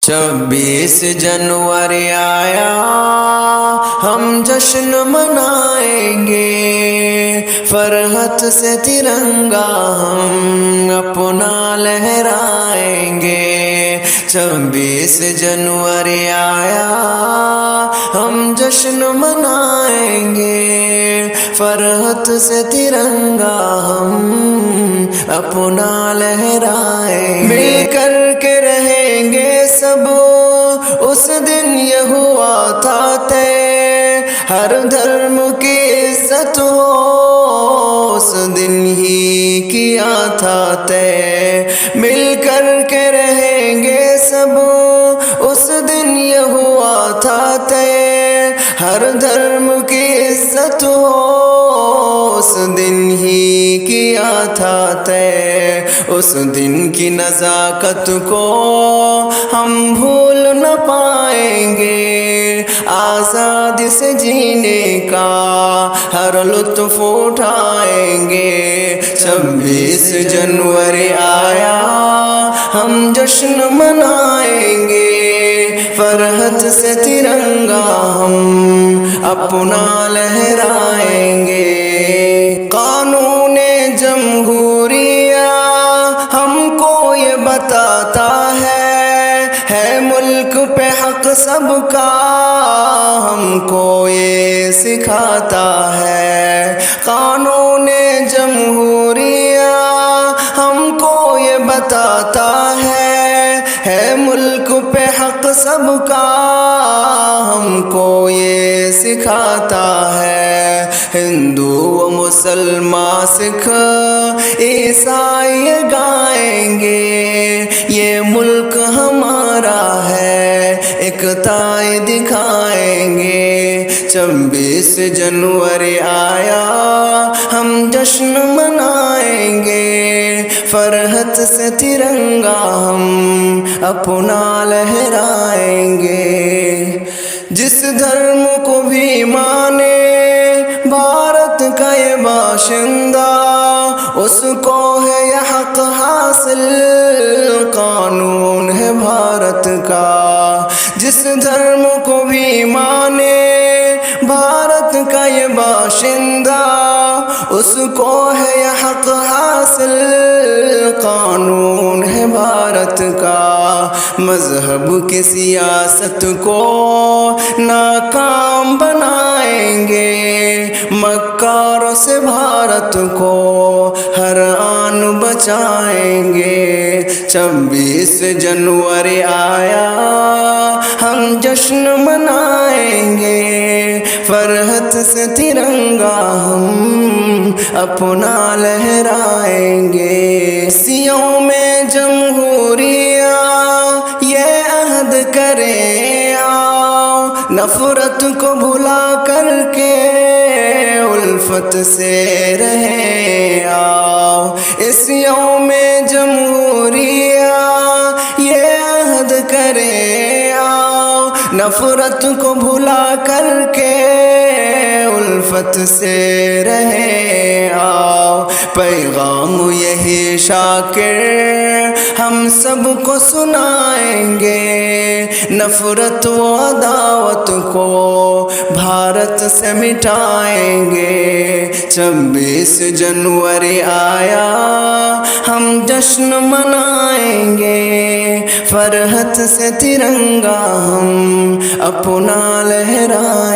26 जनवरी आया, हम जश्न मनाएंगे, फरहत से तिरंगा हम अपना लहराएंगे। 26 जनवरी आया, हम जश्न मनाएंगे, फरहत से तिरंगा हम अपना लहराएंगे। मिल कर के रहेंगे सब, उस दिन ये हुआ था तय, हर धर्म की इज्जत हो उस दिन ही किया था तय। मिल कर के रहेंगे सब, उस दिन ये हुआ था तय, हर धर्म की इज्जत हो उस दिन ही किया था तय। उस दिन की नज़ाकत को हम भूल न पाएंगे, आज़ादी से जीने का हर लुत्फ़ उठाएंगे। 26 जनवरी आया, हम जश्न मनाएंगे, फरहत से तिरंगा हम अपना लहराएंगे। कानून जमहूरिया हमको ये बताता है मुल्क पे हक सबका, हमको ये सिखाता है। कानून जमहूरिया हमको ये बताता है मुल्क पे हक सबका, हमको ये सिखाता है। हिंदू व मुसलमान सिख ईसाई गाएंगे, ये मुल्क हमारा है, एकताएं दिखाएंगे। 26 जनवरी आया, हम जश्न मनाएंगे, फरहत से तिरंगा हम अपना लहराएंगे। जिस धर्म को भी माने भारत का ये बाशिंदा, उसको है यह हक हासिल, कानून है भारत का। जिस धर्म को भी माने भारत का ये बाशिंदा, उसको है यह हक हासिल, कानून है भारत का। मजहब की सियासत को नाकाम बनाएंगे, मक्कारों से भारत को हर आन बचाएंगे। 26 जनवरी आया, हम जश्न मनाएंगे, फरहत से तिरंगा हम अपना लहराएंगे। सियों में जमहूरिया ये अहद करें आओ, नफरत को भुला करके उल्फत से रहे आओ। इस यौम जमहूरिया ये अहद करें आओ, नफरत को भुला करके उल्फत से रहे आओ। पैगाम यही शाकिर हम सबको सुनाएंगे, नफरत व अदावत को भारत से मिटाएंगे। 26 जनवरी आया, हम जश्न मनाएंगे, फरहत से तिरंगा हम अपना लहराएंगे।